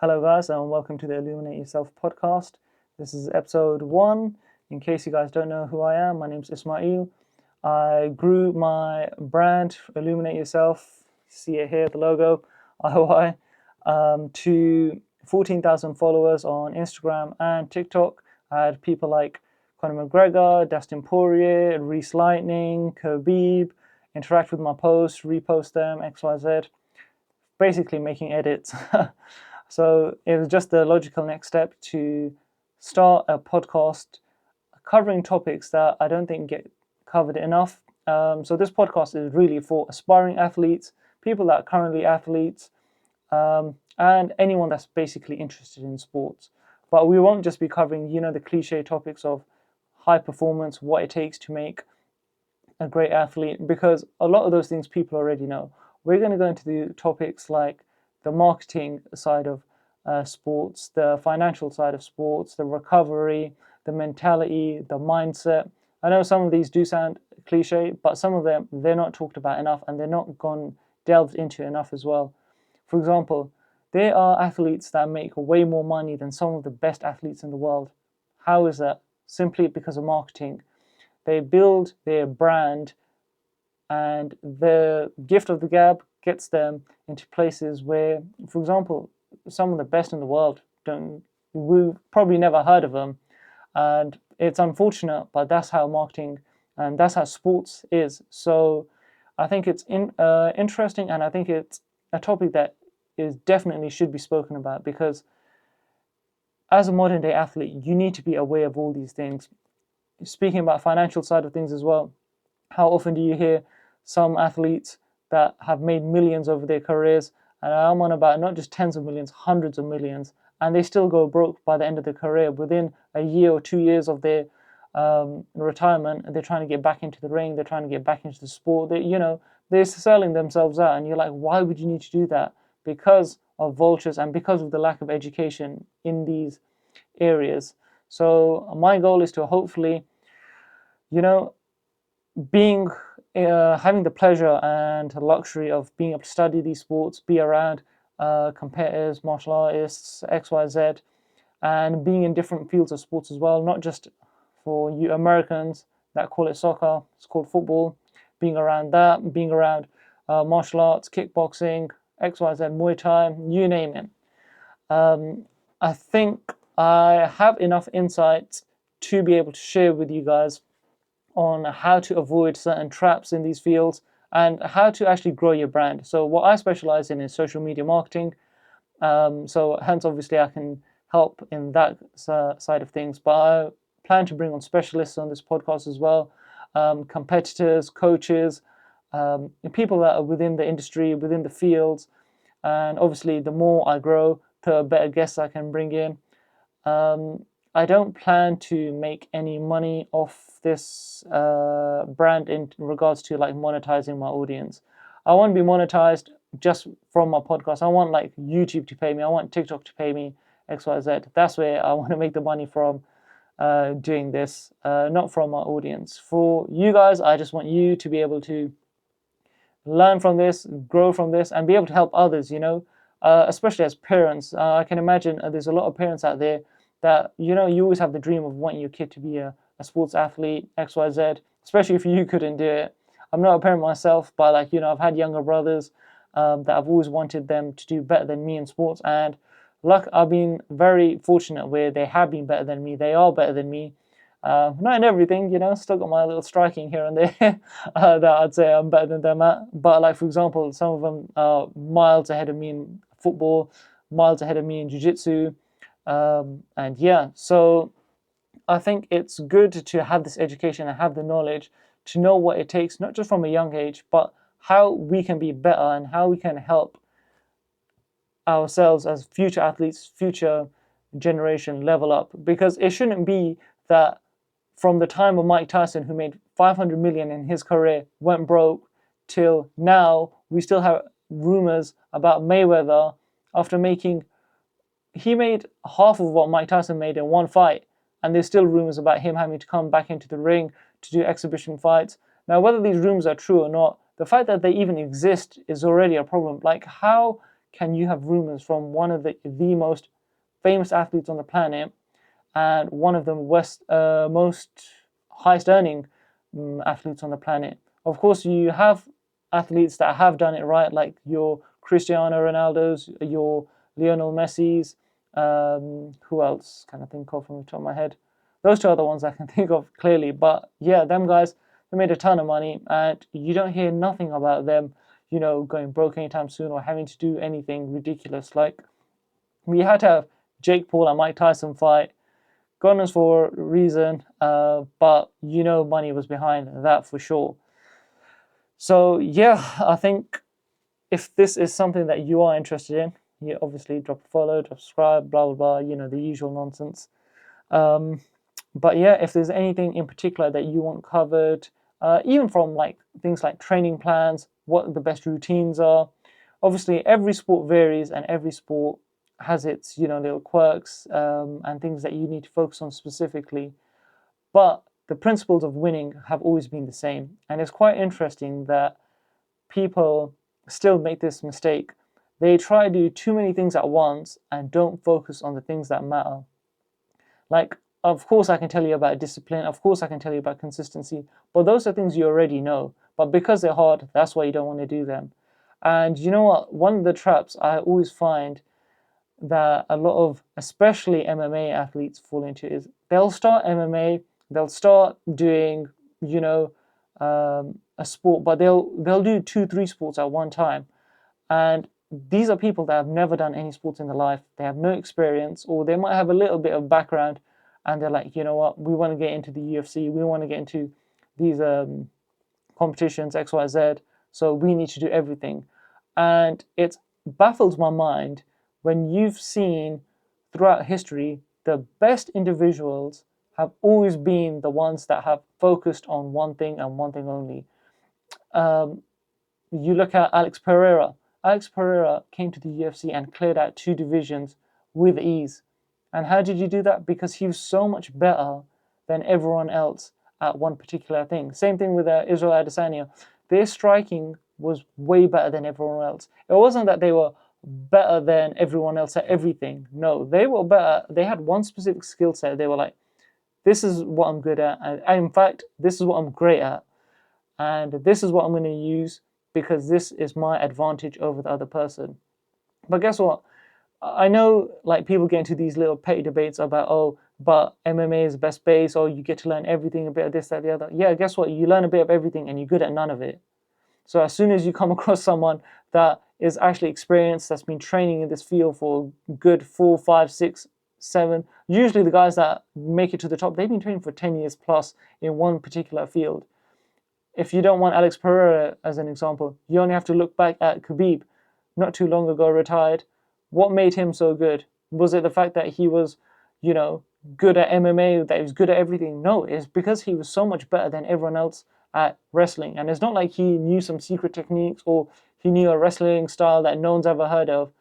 Hello guys and welcome to the Illuminate Yourself Podcast. This is episode 1. In case you guys don't know who I am, my name's Ismail. I grew my brand, Illuminate Yourself, see it here, the logo, IOI, to 14,000 followers on Instagram and TikTok. I had people like Conor McGregor, Dustin Poirier, Reese Lightning, Khabib interact with my posts, repost them, XYZ, basically making edits. So it was just the logical next step to start a podcast covering topics that I don't think get covered enough. So this podcast is really for aspiring athletes, people that are currently athletes, and anyone that's basically interested in sports. But we won't just be covering, the cliche topics of high performance, what it takes to make a great athlete, because a lot of those things people already know. We're going to go into the topics like the marketing side of sports, the financial side of sports, the recovery, the mentality, the mindset. I know some of these do sound cliche, but some of them, they're not talked about enough and they're not delved into enough as well. For example, there are athletes that make way more money than some of the best athletes in the world. How is that? Simply because of marketing. They build their brand, and the gift of the gab gets them into places where, for example, some of the best in the world we've probably never heard of them. And it's unfortunate, but that's how marketing and that's how sports is. So I think it's interesting, and I think it's a topic that is definitely should be spoken about, because as a modern day athlete, you need to be aware of all these things. Speaking about financial side of things as well, how often do you hear some athletes that have made millions over their careers, and I'm on about not just tens of millions, hundreds of millions, and they still go broke by the end of their career. Within a year or 2 years of their retirement, they're trying to get back into the ring, they're trying to get back into the sport. They're selling themselves out, and you're like, why would you need to do that? Because of vultures and because of the lack of education in these areas. So my goal is to hopefully, having the pleasure and luxury of being able to study these sports, be around competitors, martial artists, XYZ, and being in different fields of sports as well, not just for you Americans that call it soccer, it's called football, being around that, being around martial arts, kickboxing, XYZ, Muay Thai, you name it. I think I have enough insights to be able to share with you guys on how to avoid certain traps in these fields and how to actually grow your brand. So what I specialize in is social media marketing. So hence, obviously, I can help in that side of things. But I plan to bring on specialists on this podcast as well, competitors, coaches, people that are within the industry, within the fields. And obviously, the more I grow, the better guests I can bring in. I don't plan to make any money off this brand in regards to like monetizing my audience. I want to be monetized just from my podcast. I want like YouTube to pay me. I want TikTok to pay me, XYZ. That's where I want to make the money from doing this, not from my audience. For you guys, I just want you to be able to learn from this, grow from this, and be able to help others, especially as parents. I can imagine there's a lot of parents out there that, you always have the dream of wanting your kid to be a sports athlete, XYZ, especially if you couldn't do it. I'm not a parent myself, but I've had younger brothers that I've always wanted them to do better than me in sports. And I've been very fortunate where they have been better than me. They are better than me. Not in everything, still got my little striking here and there that I'd say I'm better than them at. But for example, some of them are miles ahead of me in football, miles ahead of me in jiu-jitsu. So I think it's good to have this education and have the knowledge to know what it takes, not just from a young age, but how we can be better and how we can help ourselves as future athletes, future generation level up. Because it shouldn't be that from the time of Mike Tyson, who made 500 million in his career, went broke, till now we still have rumors about Mayweather after he made half of what Mike Tyson made in one fight, and there's still rumors about him having to come back into the ring to do exhibition fights. Now, whether these rumors are true or not, the fact that they even exist is already a problem. How can you have rumors from one of the most famous athletes on the planet and one of the most highest earning athletes on the planet? Of course, you have athletes that have done it right, like your Cristiano Ronaldo's, your Lionel Messi's. Who else can I think of from the top of my head? Those two are the ones I can think of clearly. But yeah, them guys, they made a ton of money, and you don't hear nothing about them, going broke anytime soon or having to do anything ridiculous. Like, we had to have Jake Paul and Mike Tyson fight. God knows for a reason, but money was behind that for sure. So yeah, I think if this is something that you are interested in, you obviously drop a follow, drop a subscribe, blah, blah, blah, the usual nonsense. But yeah, if there's anything in particular that you want covered, even from like things like training plans, what the best routines are. Obviously, every sport varies and every sport has its, little quirks and things that you need to focus on specifically. But the principles of winning have always been the same. And it's quite interesting that people still make this mistake. They try to do too many things at once and don't focus on the things that matter. Like, of course, I can tell you about discipline. Of course, I can tell you about consistency. But those are things you already know. But because they're hard, that's why you don't want to do them. And you know what? One of the traps I always find that a lot of, especially MMA athletes, fall into is they'll start MMA, they'll start doing, a sport, but they'll do 2-3 sports at one time. And these are people that have never done any sports in their life. They have no experience, or they might have a little bit of background, and they're like, you know what, we want to get into the UFC, we want to get into these competitions, XYZ, so we need to do everything. And it baffles my mind when you've seen throughout history the best individuals have always been the ones that have focused on one thing and one thing only. You look at Alex Pereira. Alex Pereira came to the UFC and cleared out 2 divisions with ease. And how did you do that? Because he was so much better than everyone else at one particular thing. Same thing with Israel Adesanya. Their striking was way better than everyone else. It wasn't that they were better than everyone else at everything. No, they were better. They had one specific skill set. They were like, this is what I'm good at. And in fact, this is what I'm great at. And this is what I'm going to use because this is my advantage over the other person. But guess what? I know like people get into these little petty debates about, oh, but MMA is the best base, or you get to learn everything, a bit of this, that, the other. Yeah, guess what? You learn a bit of everything and you're good at none of it. So as soon as you come across someone that is actually experienced, that's been training in this field for a good 4, 5, 6, 7, usually the guys that make it to the top, they've been training for 10 years plus in one particular field. If you don't want Alex Pereira as an example, you only have to look back at Khabib, not too long ago retired. What made him so good? Was it the fact that he was, good at MMA, that he was good at everything? No, it's because he was so much better than everyone else at wrestling. And it's not like he knew some secret techniques or he knew a wrestling style that no one's ever heard of.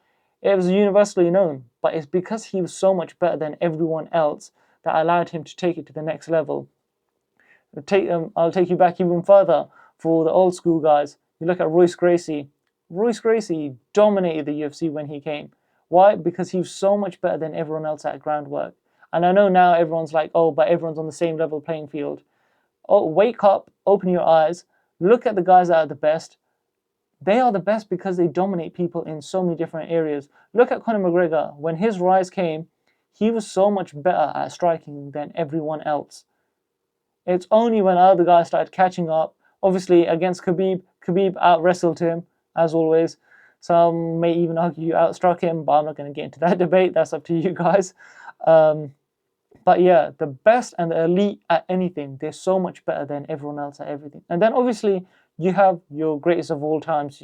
It was universally known, but it's because he was so much better than everyone else that allowed him to take it to the next level. I'll take you back even further for the old school guys. You look at Royce Gracie. Royce Gracie dominated the UFC when he came. Why? Because he was so much better than everyone else at groundwork. And I know now everyone's like, oh, but everyone's on the same level playing field. Oh, wake up, open your eyes, look at the guys that are the best. They are the best because they dominate people in so many different areas. Look at Conor McGregor. When his rise came, he was so much better at striking than everyone else. It's only when other guys started catching up, obviously against Khabib out-wrestled him, as always. Some may even argue outstruck him, but I'm not going to get into that debate. That's up to you guys. But yeah, the best and the elite at anything, they're so much better than everyone else at everything. And then obviously you have your greatest of all times,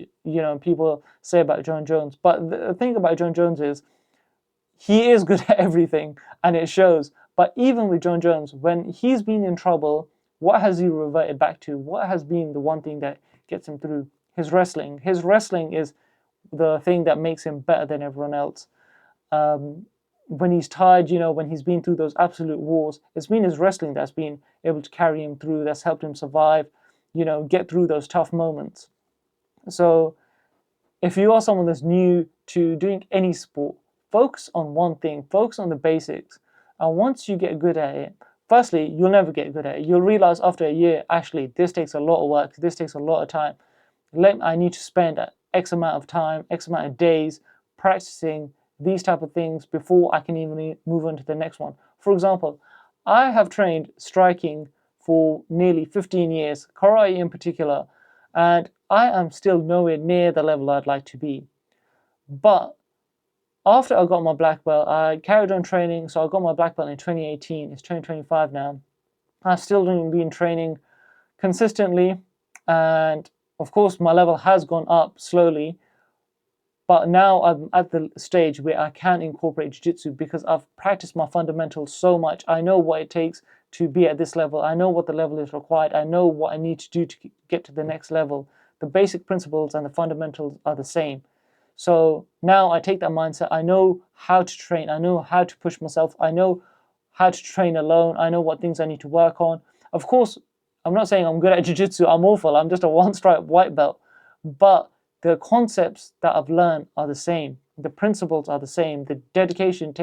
people say about Jon Jones. But the thing about Jon Jones is he is good at everything and it shows. But even with Jon Jones, when he's been in trouble, what has he reverted back to? What has been the one thing that gets him through? His wrestling. His wrestling is the thing that makes him better than everyone else. When he's tired, when he's been through those absolute wars, it's been his wrestling that's been able to carry him through, that's helped him survive, get through those tough moments. So if you are someone that's new to doing any sport, focus on one thing, focus on the basics. And once you get good at it, firstly, you'll never get good at it. You'll realize after a year, actually, this takes a lot of work, this takes a lot of time. I need to spend X amount of time, X amount of days practicing these type of things before I can even move on to the next one. For example, I have trained striking for nearly 15 years, karate in particular, and I am still nowhere near the level I'd like to be. But after I got my black belt, I carried on training. So I got my black belt in 2018. It's 2025 now. I've still been training consistently, and of course my level has gone up slowly. But now I'm at the stage where I can incorporate jiu-jitsu because I've practiced my fundamentals so much. I know what it takes to be at this level. I know what the level is required. I know what I need to do to get to the next level. The basic principles and the fundamentals are the same. So now I take that mindset. I know how to train. I know how to push myself. I know how to train alone. I know what things I need to work on. Of course, I'm not saying I'm good at jiu-jitsu. I'm awful. I'm just a one-stripe white belt. But the concepts that I've learned are the same. The principles are the same. The dedication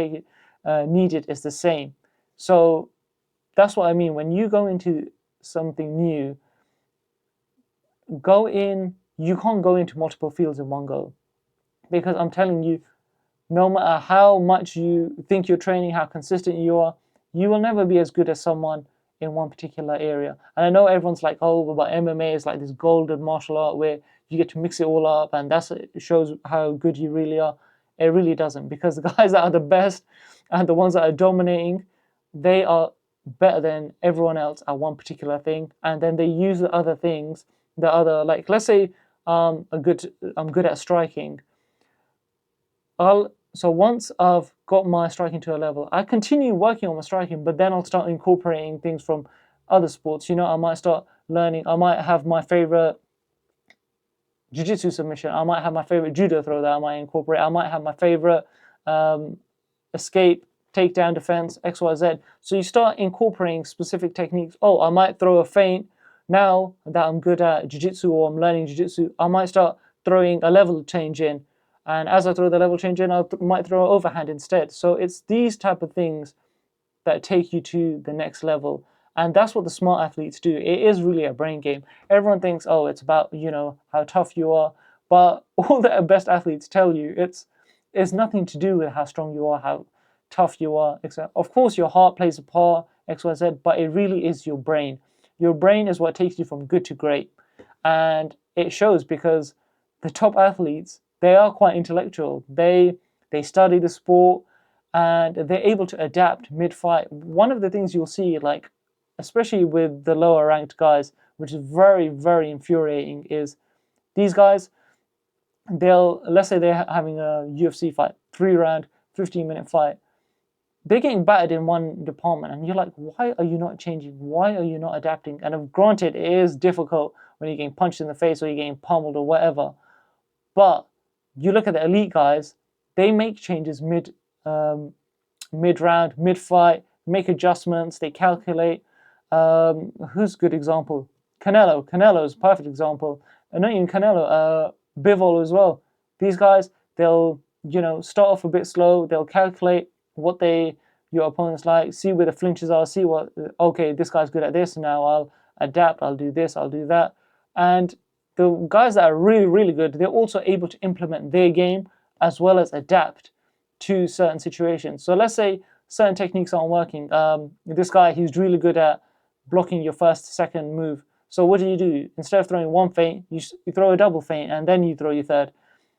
needed is the same. So that's what I mean. When you go into something new, you can't go into multiple fields in one go. Because I'm telling you, no matter how much you think you're training, how consistent you are, you will never be as good as someone in one particular area. And I know everyone's like, oh, but MMA is like this golden martial art where you get to mix it all up and it shows how good you really are. It really doesn't, because the guys that are the best and the ones that are dominating, they are better than everyone else at one particular thing, and then they use the other things, like, let's say I'm good at striking. So once I've got my striking to a level, I continue working on my striking, but then I'll start incorporating things from other sports. I might start learning. I might have my favorite jiu-jitsu submission. I might have my favorite judo throw that I might incorporate. I might have my favorite escape, takedown, defense, XYZ. So you start incorporating specific techniques. Oh, I might throw a feint. Now that I'm good at jiu-jitsu or I'm learning jiu-jitsu, I might start throwing a level change in. And as I throw the level change in, I might throw an overhand instead. So it's these type of things that take you to the next level. And that's what the smart athletes do. It is really a brain game. Everyone thinks, oh, it's about, how tough you are. But all the best athletes tell you, it's nothing to do with how strong you are, how tough you are. Of course, your heart plays a part, XYZ, but it really is your brain. Your brain is what takes you from good to great. And it shows because the top athletes, they are quite intellectual. They study the sport and they're able to adapt mid-fight. One of the things you'll see, like, especially with the lower ranked guys, which is very, very infuriating, is these guys, let's say they're having a UFC fight, 3-round, 15-minute fight. They're getting battered in one department and you're like, why are you not changing? Why are you not adapting? And granted, it is difficult when you're getting punched in the face or you're getting pummeled or whatever. But you look at the elite guys, they make changes mid-round, mid-fight, make adjustments, they calculate. Who's a good example? Canelo is a perfect example. And not even Canelo, Bivol as well. These guys, they'll, start off a bit slow, they'll calculate what your opponent's like, see where the flinches are, see okay, this guy's good at this, now I'll adapt, I'll do this, I'll do that. And the guys that are really, really good, they're also able to implement their game as well as adapt to certain situations. So let's say certain techniques aren't working. This guy, he's really good at blocking your first, second move. So what do? Instead of throwing one feint, you throw a double feint and then you throw your third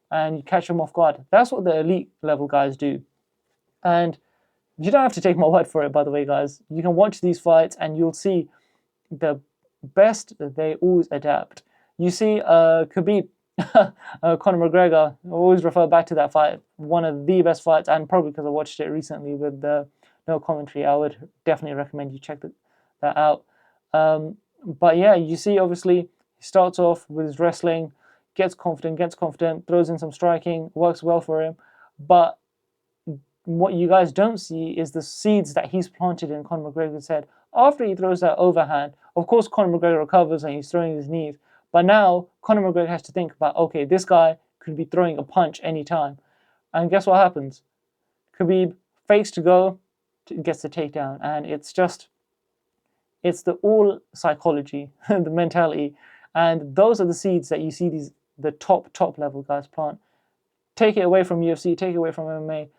and you catch them off guard. That's what the elite level guys do. And you don't have to take my word for it, by the way, guys. You can watch these fights and you'll see the best, they always adapt. You see Khabib, Conor McGregor, I always refer back to that fight, one of the best fights, and probably because I watched it recently with no commentary, I would definitely recommend you check that out. But yeah, you see, obviously, he starts off with his wrestling, gets confident, throws in some striking, works well for him. But what you guys don't see is the seeds that he's planted in Conor McGregor's head. After he throws that overhand, of course, Conor McGregor recovers and he's throwing his knees. But now, Conor McGregor has to think about, okay, this guy could be throwing a punch anytime. And guess what happens? Khabib fakes to go, gets the takedown. And it's the all psychology, the mentality. And those are the seeds that you see the top level guys plant. Take it away from UFC, take it away from MMA.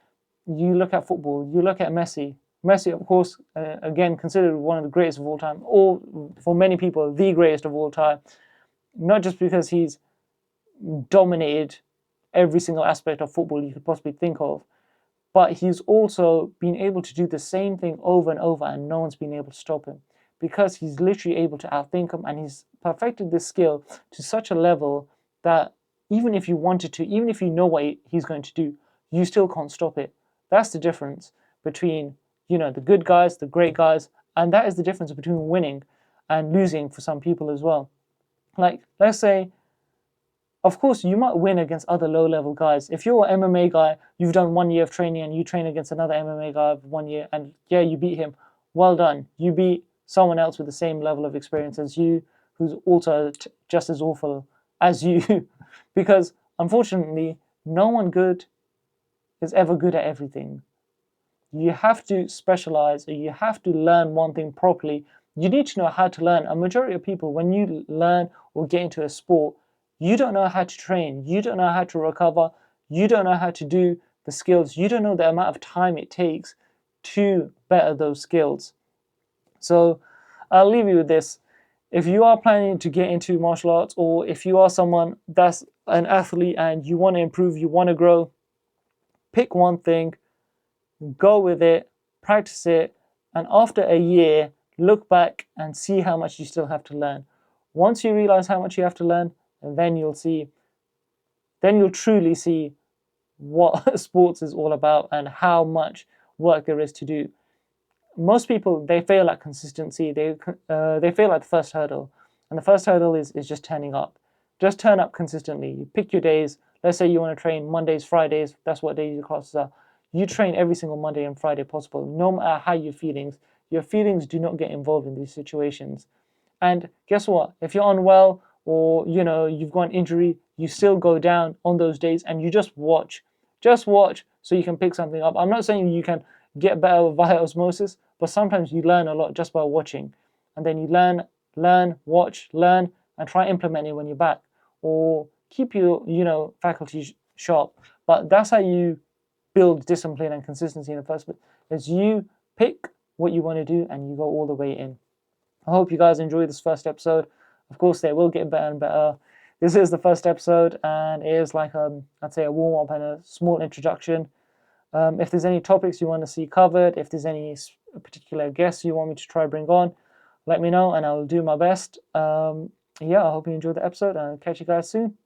You look at football, you look at Messi. Messi, of course, again, considered one of the greatest of all time, or for many people, the greatest of all time. Not just because he's dominated every single aspect of football you could possibly think of, but he's also been able to do the same thing over and over, and no one's been able to stop him, because he's literally able to outthink him, and he's perfected this skill to such a level that even if you wanted to, even if you know what he's going to do, you still can't stop it. That's the difference between, the good guys, the great guys, and that is the difference between winning and losing for some people as well. Like, let's say, of course, you might win against other low-level guys. If you're an MMA guy, you've done 1 year of training and you train against another MMA guy of 1 year, and yeah, you beat him. Well done. You beat someone else with the same level of experience as you, who's also just as awful as you. Because, unfortunately, no one good is ever good at everything. You have to specialize, or you have to learn one thing properly. You need to know how to learn. A majority of people, when you learn or get into a sport, you don't know how to train. You don't know how to recover. You don't know how to do the skills. You don't know the amount of time it takes to better those skills. So I'll leave you with this. If you are planning to get into martial arts, or if you are someone that's an athlete and you want to improve, you want to grow, pick one thing, go with it, practice it, and after a year, look back and see how much you still have to learn. Once you realize how much you have to learn, then you'll truly see what sports is all about and how much work there is to do. Most people, they fail at consistency. They fail at the first hurdle, and the first hurdle is just turning up. Just turn up consistently. You pick your days. Let's say you want to train Mondays, Fridays. That's what days your classes are. You train every single Monday and Friday possible, no matter how your feelings do not get involved in these situations. And guess what? If you're unwell, or you've got an injury, you still go down on those days and you just watch. Just watch so you can pick something up. I'm not saying you can get better via osmosis, but sometimes you learn a lot just by watching. And then you learn, watch, learn, and try implementing it when you're back. Or keep your, faculties sharp. But that's how you build discipline and consistency in the first place, is you pick what you want to do and you go all the way in. I hope you guys enjoyed this first episode. Of course, they will get better and better. This is the first episode, and it is like I'd say a warm-up and a small introduction. If there's any topics you want to see covered, if there's any particular guests you want me to try bring on, let me know and I'll do my best. I hope you enjoyed the episode, and I'll catch you guys soon.